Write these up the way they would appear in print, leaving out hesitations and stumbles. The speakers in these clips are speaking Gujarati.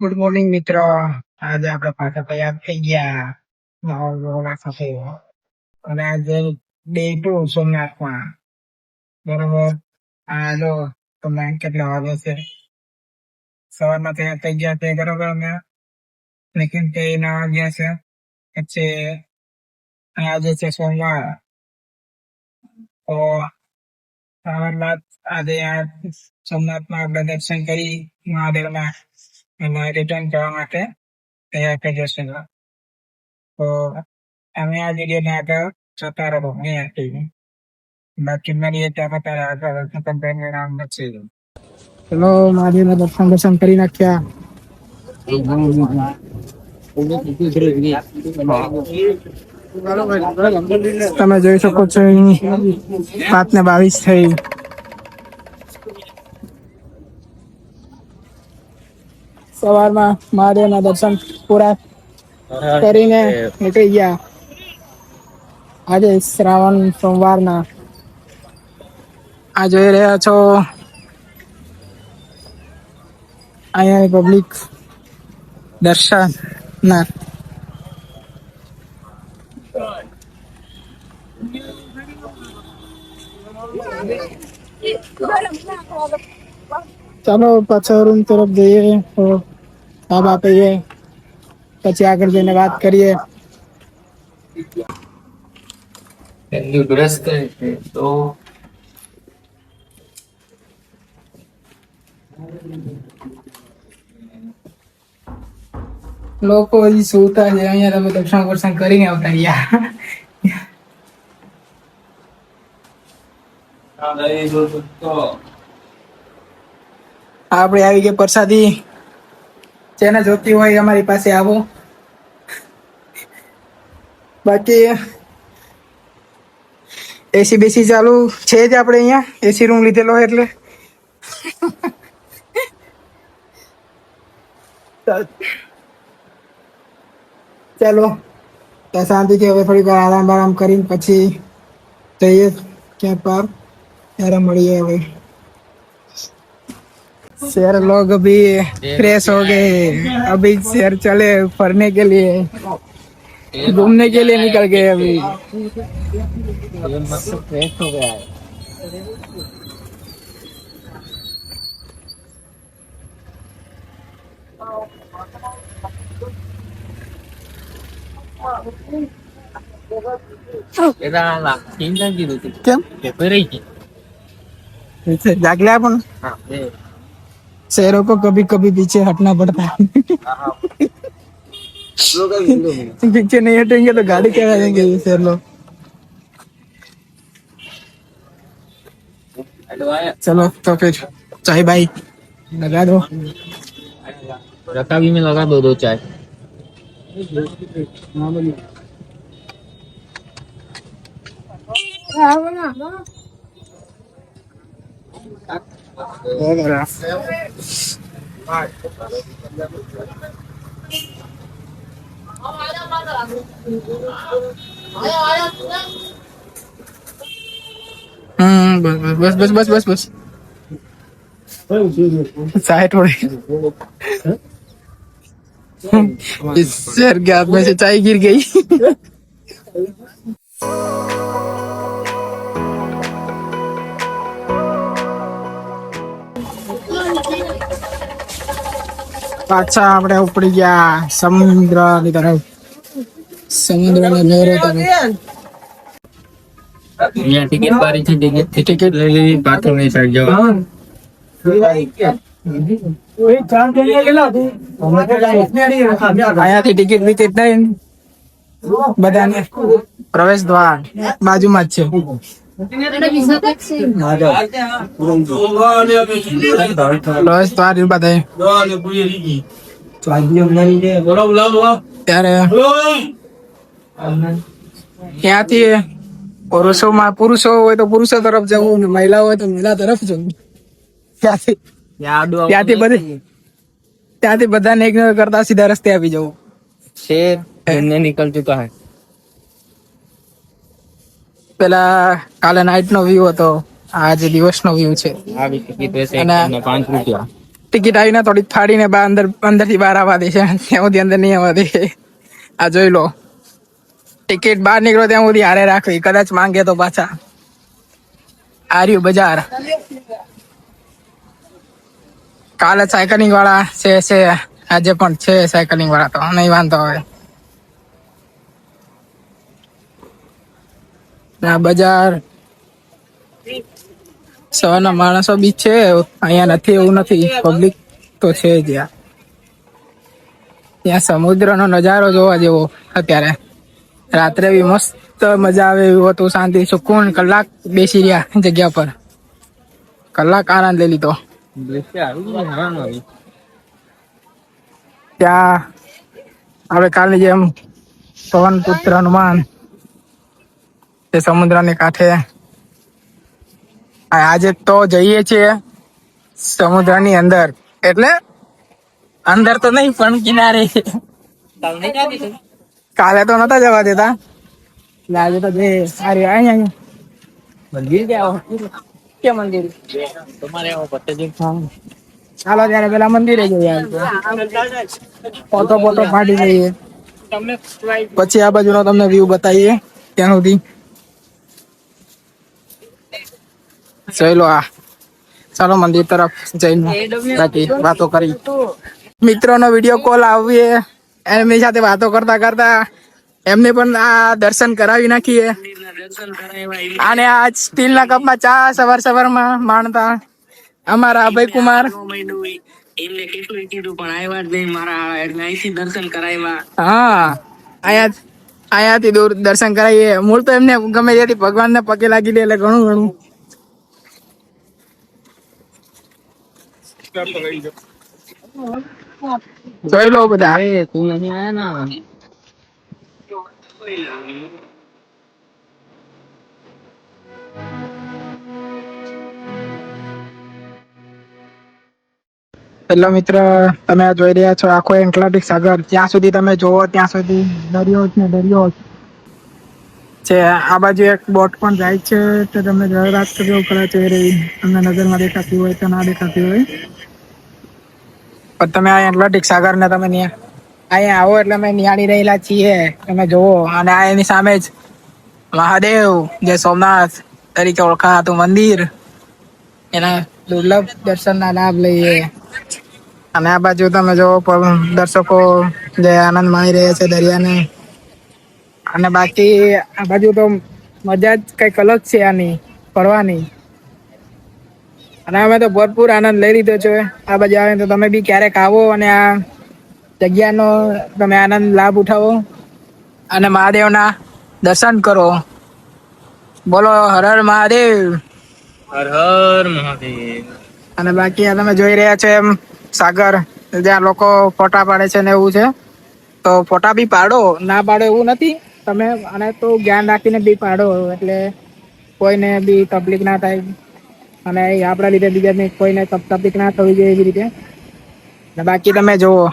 ગુડ મોર્નિંગ મિત્રો. આજે આપણે પાછા તૈયાર થઈ ગયા નવા વ્લોગ સાથે. અને આજે ડે 2 સોમનાથમાં. બરોબર. આ જો તમને કેટલા વાગે છે, સવારમાં તૈયાર થઈ ગયા છે. બરોબર. અમે લેકિન તે ના વાગ્યા છે. પછી આજે છે સોમવાર. તો સવારમાં આજે આ સોમનાથમાં આપણે દર્શન કરી મહાદેવના અને રિટર્ન કરવા માટે તૈયાર થઈ જશે. તો અમે આ વિડીયોને આગળ જોતા રહો અહીંયાથી. બાકી મળીએ ત્યાં ત્યારે આગળ નામ નથી. ચલો મહાદેવના દર્શન કરી નાખ્યા. તમે જોઈ શકો છો 7:22 થઈ. સવારમાં મહાદેવના દર્શન પૂરા કરીને નીકળી ગયા. આજે શ્રાવણ સોમવારના આ જોઈ રહ્યા છો અહીંયા પબ્લિક દર્શન ના. ચાલો પાછા રૂમ તરફ જઈએ, સાબ આપીએ, પછી આગળ જઈને વાત કરીએ. તો લોકો હજી સુતા છે. અહીંયા તમે દર્શન કરીને આવતા રહ્યા. આપણે આવી ગયા પ્રસાદી. જેને જોતી હોય અમારી પાસે આવો. બાકી એસી બેસી ચાલુ છે જ. આપણે અહીંયા એસી રૂમ લીધેલો એટલે ચાલો ત્યાં શાંતિથી હવે થોડીક વાર આરામ કરીને પછી જઈએ ક્યાં પર. ત્યારે મળીએ. હવે शेर लोग अभी फ्रेश हो गए, अभी शेर चले फरने के लिए, घूमने के लिए निकल गए. अभी फ्रेश हो गया है. जागले अपन शेरों को कभी कभी पीछे हटना पड़ता है. पीछे नहीं हटेंगे तो गाड़ी क्या देंगे ये शेर लोग. चलो तो फिर चाय भाई लगा दो. रकाबी में लगा दो चाय. बस बस बस बस बस चाय थोड़ी. इस शेर के हाथ में से चाय गिर गई. પાછા આપણે ઉપડી ગયા સમુદ્રની તરફ. સમુદ્રના લહેરો તરફ. यहाँ टिकट बारी थी, टिकट ले ली, बाथरूम में चढ़ जाओ. અહીંયાથી ટિકિટ વિકેટ નહીં, બધાને પ્રવેશ દ્વાર બાજુમાં જ છે. પ્રવેશ દ્વાર બધા ત્યારે ત્યાંથી પુરુષો હોય તો પુરુષો તરફ જવું, મહિલા હોય તો મહિલા તરફ જવું. ત્યાંથી બધાને ઇગ્નોર કરતા સીધા રસ્તે આવી જવું. शेर निकल चुका है. પેલા કાલે નાઈટ નો વ્યૂ હતો, આજે દિવસ નો વ્યૂ છે. टिकट वैसे 5 रुपया. ટિકિટ આવીને થોડીક ફાડીને અંદર થી બહાર આવવા દે છે, ત્યાં સુધી અંદર નહીં આવવા દે. આ જોઈ લો, ટિકિટ બહાર નીકળો ત્યાં સુધી હારે રાખવી, કદાચ માંગે તો પાછા. આર્યુ બજાર. કાલે સાયકલિંગ વાળા છે, આજે પણ છે સાયકલિંગ વાળા, તો નહીં વાંધો હવે. આ બજાર સવારના માણસો બી છે અહીંયા, નથી એવું નથી, પબ્લિક તો છે જ યાર. ત્યાં સમુદ્રનો નજારો જોવા જેવો અત્યારે. રાત્રે બી મસ્ત મજા આવે એવું હતું, શાંતિ સુકૂન. કલાક બેસી રહ્યા જગ્યા પર, કલાક આનંદ લઈ લીધો. ત્યાં હવે કાલની જેમ પવન પુત્ર હનુમાન તે સમુદ્રની કાંઠે. આજે તો જઈએ છીએ સમુદ્રની અંદર, એટલે અંદર તો નહીં પણ કિનારે. કાલે તો નતા જવા દેતા, આજે તો જે સારી અહીંયા મંદિર કે મંદિર તમારે ચાલો ત્યારે પેલા મંદિરે જઈએ, ફોટો પાડી લઈએ, પછી આ બાજુનો તમને વ્યૂ બતાવીએ. ત્યાં સુધી જોઈ લો. ચાલો મંદિર તરફ જઈને બાકી વાતો કરી. મિત્રોનો વિડીયો કોલ આવીએ, એમની સાથે વાતો કરતા કરતા એમને પણ આ દર્શન કરાવી નાખીએ. અને આ સ્ટીલના કપમાં ચા સવારમાં માણતા અમારા અભય કુમાર. એમને કેટલું કીધું પણ આવ્યા જ નહીં મારા, અહીંથી દર્શન કરાવ્યા. હા, અહીંયાથી દૂર દર્શન કરાવીએ. મૂળ તો એમને ગમે ત્યાંથી ભગવાનને પગે લાગી લે એટલે ઘણું. જોઈ લો બધા. તું નહીં આયા ને. હેલો મિત્ર, તમે આ જોઈ રહ્યા છો આખો એટલાન્ટિક સાગર. ત્યાં સુધી તમે જોવો ત્યાં સુધી દરિયો છે. આ બાજુ એક બોટ પણ જાય છે, તો તમે રાત કરજો કદાચ તમને નજરમાં દેખાતી હોય તો ના દેખાતી હોય. પણ તમે આ એટલાન્ટિક સાગર ને તમે અહીંયા આવો એટલે અમે નિહાળી રહેલા છીએ, તમે જોવો. અને આ એની સામે જ મહાદેવ, જે સોમનાથ તરીકે ઓળખાતું મંદિર, એના દુર્લભ દર્શનના લાભ લઈએ. અને આ બાજુ તમે જોવો દર્શકો જે આનંદ માણી રહ્યા છે દરિયાને. અને બાકી આ બાજુ તો મજા જ કઈક અલગ છે આની ફરવાની. અને અમે તો ભરપૂર આનંદ લઈ લીધો છે. આ બાજુ આવે તો તમે બી ક્યારેક આવો અને આ જગ્યાનો તમે આનંદ લાભ ઉઠાવો અને મહાદેવના દર્શન કરો. બોલો હર હર મહાદેવ. હર હર મહાદેવ. અને બાકી આ તમે જોઈ રહ્યા છો એમ સાગર, જ્યાં લોકો ફોટા પાડે છે ને એવું છે. તો ફોટા બી પાડો, ના પાડો એવું નથી. તમે અને તો જ્ઞાન રાખીને બી પાડો, એટલે કોઈને બી તકલીફ ના થાય. અને આપણા લીધે બીજાને કોઈને તકલીફ ના થવી જોઈએ એવી રીતે. બાકી તમે જુઓ,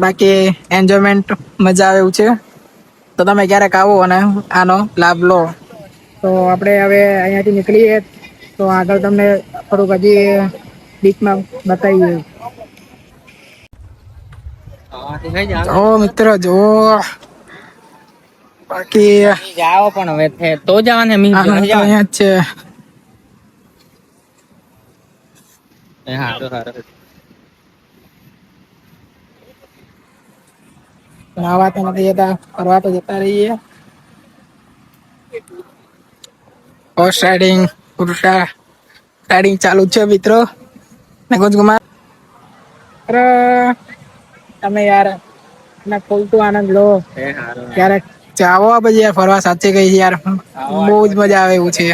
બાકી એન્જોયમેન્ટ મજા આવે એવું છે. તો તમે ક્યારેક આવો અને આનો લાભ લો. તો આપણે હવે અહીંયાથી નીકળીએ તો આગળ તમને થોડુંક હજી બીચમાં બતાવીએ. જો મિત્ર જો, બાકી જાઓ પણ હવે તો જવાને અહીંયા જ છે. નાવા તો નથી જતા, ફરવા તો જતા રહીએ. હોર્સ રાઇડિંગ ચાલુ છે મિત્રો. નકુંજ કુમાર, અરે તમે યાર ખોલતું આનંદ લો. ક્યારેક જાવો પછી ફરવા, સાચે કઈ યાર બહુ જ મજા આવે એવું છે.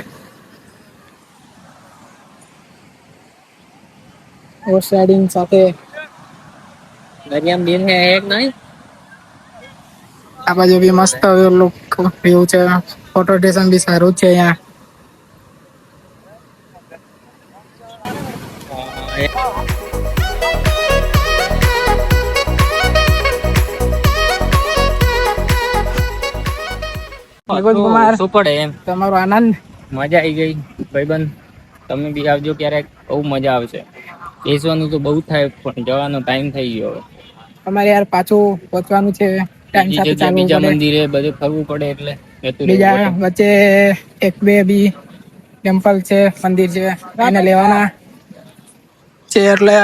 હોર્સ રાઇડિંગ સાથે દરિયામાં દિન હે એક નહીં. આ બાજુ બી મસ્ત લુક વ્યૂ છે, ફોટો સ્ટેશન બી સારું છે અહીંયા. શું પડે એમ તમારો આનંદ. મજા આવી ગઈ ભાઈબંધ, તમે બી આવજો ક્યારેક, બહુ મજા આવશે. બેસવાનું તો બહુ થાય પણ જવાનો ટાઈમ થઈ ગયો હવે. અમારે યાર પાછું પહોંચવાનું છે, ટાઈમ બીજી સાથે જગ્યા ચાલવું બીજા પડે. મંદિરે બધે ફરવું પડે એટલે જતું રહેવું બીજા પડે. વચ્ચે એક બે બી ટેમ્પલ છે, મંદિર છે, એને લેવાના છે એટલે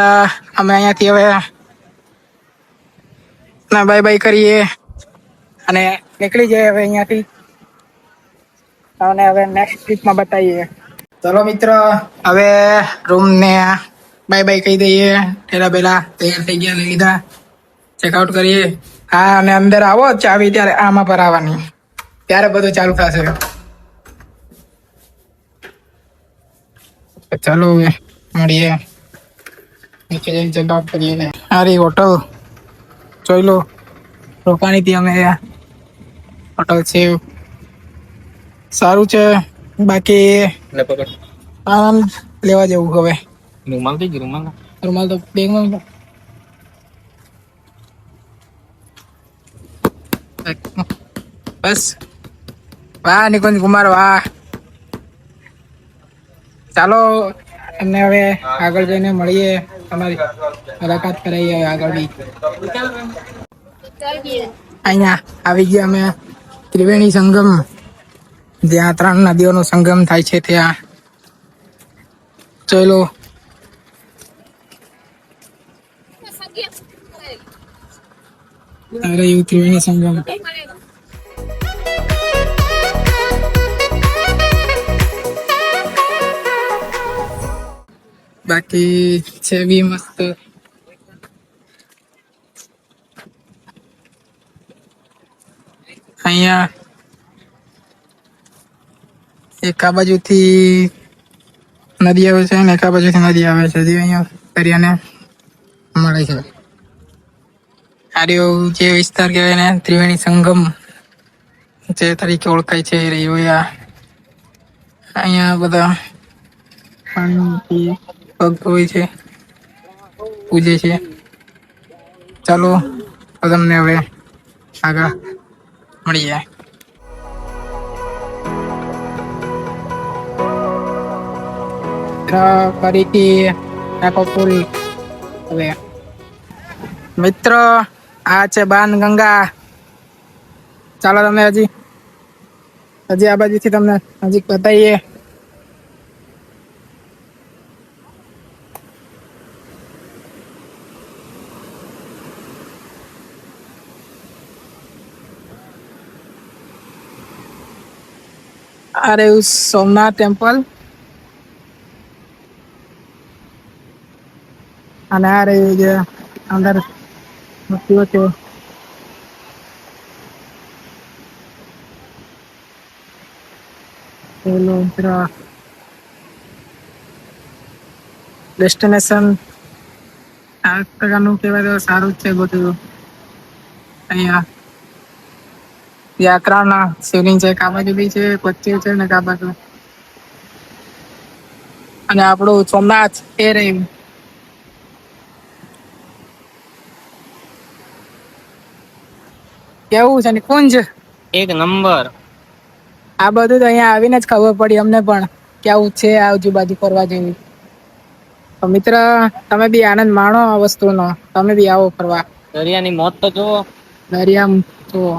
અમે અહિયાંથી હવે ના બાય બાય કરીએ અને નીકળી જાય હવે અહિયાંથી. અને હવે નેક્સ્ટ વીકમાં બતાઈએ. ચલો મિત્ર, હવે રૂમ ને બાય બાય કહી દઈએ. પેલા તૈયાર થઈ ગયા, લઈ લીધા, ચેકઆઉટ કરીએ. હા, અને અંદર આવો ચાવી ત્યારે આમાં પર આવવાની, ત્યારે બધું ચાલુ થશે. ચાલો હવે મળીએ. નીચે જઈને ચેકઆઉટ કરીએ. હારી હોટલ જોઈ લો, રોકાણી હતી અમે. હોટલ છે, સારું છે. બાકી એટલે પકડ આમ લેવા જવું હવે. રૂમાલ થઈ ગયું, રૂમાલ તો બેગમાં બસ. વાહ નિકુંજ કુમાર વાહ. ચાલો એમને હવે આગળ જઈને મળીએ. તમારી મુલાકાત કરાઈએ આગળ બી. અહીંયા આવી ગયા અમે ત્રિવેણી સંગમ, જ્યાં 3 નદીઓનો સંગમ થાય છે ત્યાં. ચલો. અરે એવું ત્રિવેણી સંગમ. બાકી છે બી મસ્ત. અહીંયા એક આ બાજુથી નદી આવે છે ને એક આ બાજુથી નદી આવે છે, જે અહીંયા દરિયાને મળે છે. આર્યો જે વિસ્તાર કહેવાય ને ત્રિવેણી સંગમ જે તરીકે ઓળખાય છે એ રહ્યો. અહીંયા બધા પાણીથી પગ ધોય છે, પૂજે છે. ચાલો તો તમને હવે આગળ મળીએ. ફરીથી આખો પુલ. હવે મિત્ર, આ છે બાન ગંગા. ચાલો તમે હજી આ બાજુથી તમને નજીક બતાવીએ. આ રહ્યું સોમનાથ ટેમ્પલ અને આ રહ્યું જે અંદર મૂર્તિઓ છે. ડેસ્ટિનેશન આ પ્રકારનું કહેવાય તો સારું જ છે બધું. અહીંયા યાત્રાના શિવલિંગ છે, કાબાજુ બી છે, પચ્ચી છે ને કાબાજુ. અને આપણું સોમનાથ એ રહ્યું. કેવું છે નિકુંજ? એક નંબર. આ બધું તો અહીંયા આવીને જ ખબર પડી અમને પણ કેવું છે આજુબાજુ ફરવા જેવી. તો મિત્ર, તમે બી આનંદ માણો આ વસ્તુનો, તમે બી આવો ફરવા. દરિયાની મોત તો જુઓ. દરિયામાં જુઓ.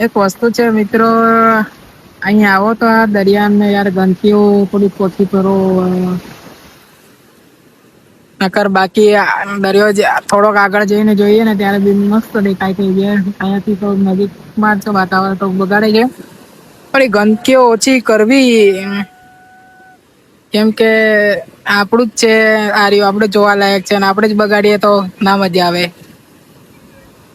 એક વસ્તુ છે મિત્રો, અહીંયા આવો તો આ દરિયાને યાર ગંદકીઓ થોડી પોછી કરો. નકર બાકી દરિયો થોડોક આગળ જઈને જોઈએ ને ત્યારે બી મસ્ત દેખાય છે. અહીંયાથી તો નજીકમાં જ વાતાવરણ તો બગાડે છે, પણ એ ગંદકીઓ ઓછી કરવી. કેમ કે આપણું જ છે આર્યું, આપણે જોવાલાયક છે અને આપણે જ બગાડીએ તો ના મજા આવે.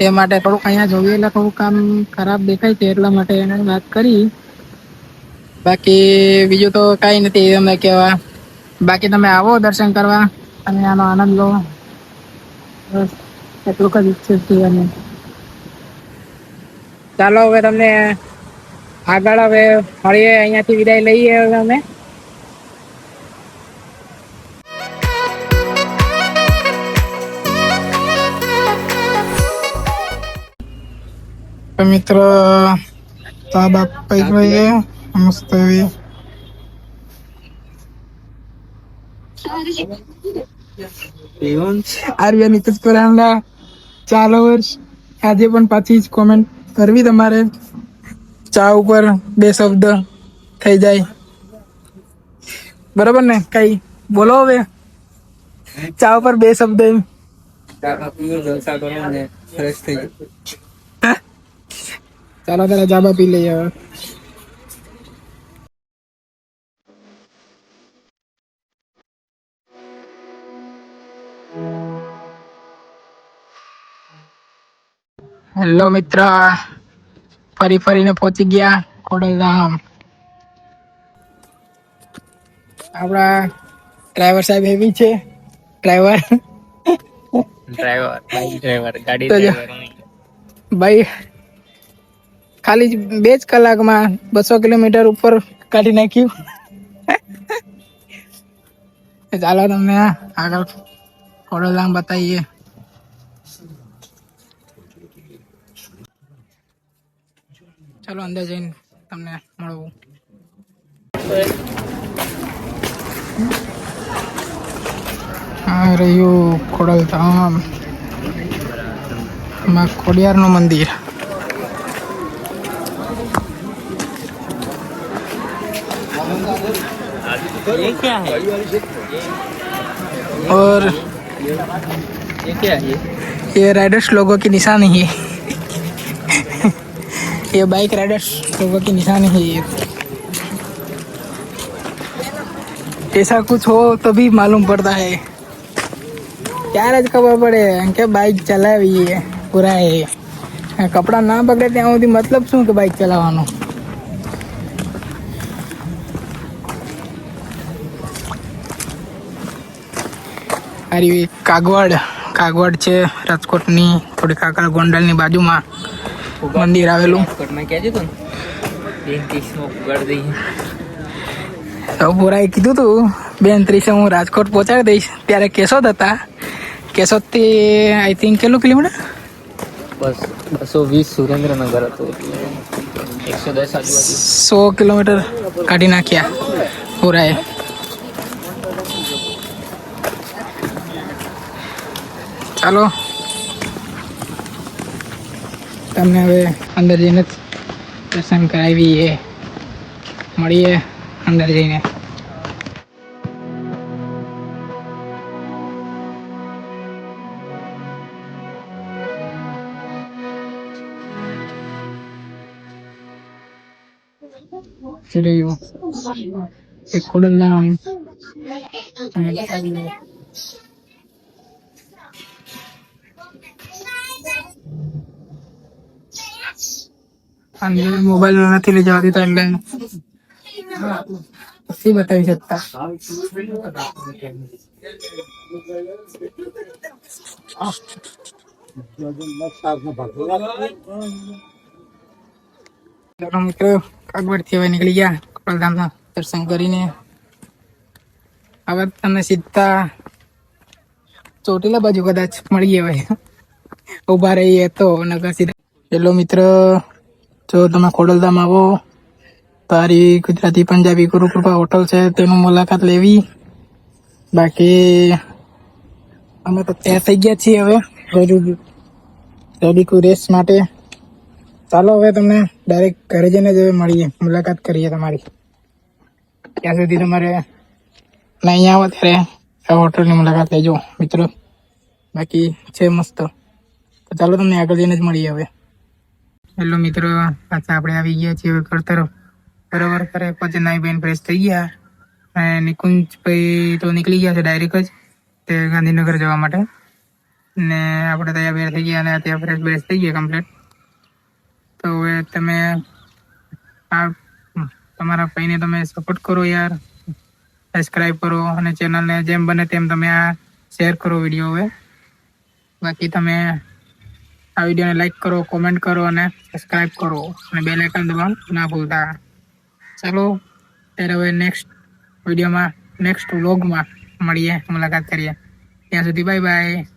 એ માટે થોડુંક અહીંયા જોઈએ એટલે થોડુંક કામ ખરાબ દેખાય છે, એટલા માટે એને વાત કરી. બાકી બીજું તો કઈ નથી અમે કેવા. બાકી તમે આવો દર્શન કરવા અને આનો આનંદ લો. બસ એટલું જ ઈચ્છે છે. અને ચાલો હવે તમને આગળ હવે મળીએ. અહીંયાથી વિદાય લઈએ હવે અમે. મિત્રો, તો આ બાપ પૈકી મસ્ત એવી આર્ય નીતિશ કુરાનના 4 વર્ષ આજે પણ પાછી જ કોમેન્ટ કરવી તમારે ચા ઉપર 2 શબ્દ થઈ જાય બરાબર ને કઈ બોલો હવે ચા ઉપર 2 શબ્દ ચાલો તારા જાબા પી લઈએ હવે હેલો મિત્ર ફરીને પહોંચી ગયા ખોડલધામ આપણા ડ્રાઈવર સાહેબ હેવી છે ડ્રાઈવર ગાડી ડ્રાઈવર ભાઈ ખાલી 2 જ કલાકમાં 200 કિલોમીટર ઉપર કાઢી નાખ્યું ચાલો તમને આગળ ખોડલધામ બતાવીએ ચાલો અંદર જઈને તમને મળવું આ રહ્યું ખોડલધામ માં ખોડિયારનું મંદિર ये क्या है और ये क्या है ये राइडर्स लोगों की निशानी है ये बाइक राइडर्स लोगों की निशानी है ये ऐसा कुछ हो तभी मालूम पड़ता है ત્યારે જ ખબર પડે કે બાઇક ચલાવી પૂરા એ કપડા ના પકડે ત્યાં સુધી મતલબ શું કે બાઇક ચલાવવાનો અરે કાગવડ છે રાજકોટની થોડીક આગળ ગોંડલની બાજુમાં મંદિર આવેલું પૂરાએ કીધું તું 32 હું રાજકોટ પહોંચાડી દઈશ ત્યારે કેશોદ હતા કેશોદથી આઈ થિંક કેટલું કિલોમીટર बस 220 सुरेंद्रनगर હતું 110 આજુબાજુ 100 કિલોમીટર કાઢી નાખ્યા પૂરાએ ચાલો તમને હવે અંદર જઈને દર્શન કરાવીએ મળીએ અંદર જઈને રહ્યું એક ખોડલધામ અંદર મોબાઈલ નથી લઈ જવા દેતા એટલે નથી બતાવી શકતા મિત્રો કાગવડથી હવે નીકળી ગયા ખોડલધામના દર્શન કરીને હવે તમને સીધા ચોટીલા બાજુ કદાચ મળીએ હવે ઉભા રહીએ તો નગર સીધા હેલો મિત્ર જો તમે ખોડલધામ આવો તારી ગુજરાતી પંજાબી ગુરુકૃપા હોટલ છે તેનું મુલાકાત લેવી બાકી અમે તો તૈયાર થઈ ગયા છીએ હવે રેડી રેસ માટે ચાલો હવે તમને ડાયરેક્ટ ઘરે જઈને જ મળીએ મુલાકાત કરીએ તમારી ત્યાં સુધી તમારે નહીં આવો ત્યારે આ હોટલની મુલાકાત લેજો મિત્રો બાકી છે મસ્ત તો ચાલો તમને આગળ જઈને જ મળીએ હવે હેલો મિત્રો પાછા આપણે આવી ગયા છીએ ઘર તરફ બરાબર કરે પછી નાઈ બેન ફ્રેશ થઈ ગયા અને નિકુંજભાઈ તો નીકળી ગયા છે ડાયરેક્ટ જ તે ગાંધીનગર જવા માટે ને આપણે તૈયાર થઈ ગયા અને ત્યાં ફ્રેશ બ્રેશ થઈ ગયા કમ્પ્લીટ તો હવે તમે આ તમારા ભાઈને તમે સપોર્ટ કરો યાર સબસ્ક્રાઈબ કરો અને ચેનલને જેમ બને તેમ તમે આ શેર કરો વિડીયો હવે બાકી તમે આ વિડીયોને લાઈક કરો કોમેન્ટ કરો અને સબસ્ક્રાઈબ કરો અને બેલ આઇકન દબાવવાનું ના ભૂલતા ચાલો ત્યારે હવે નેક્સ્ટ વિડીયોમાં નેક્સ્ટ વ્લોગમાં મળીએ મુલાકાત કરીએ ત્યાં સુધી બાય બાય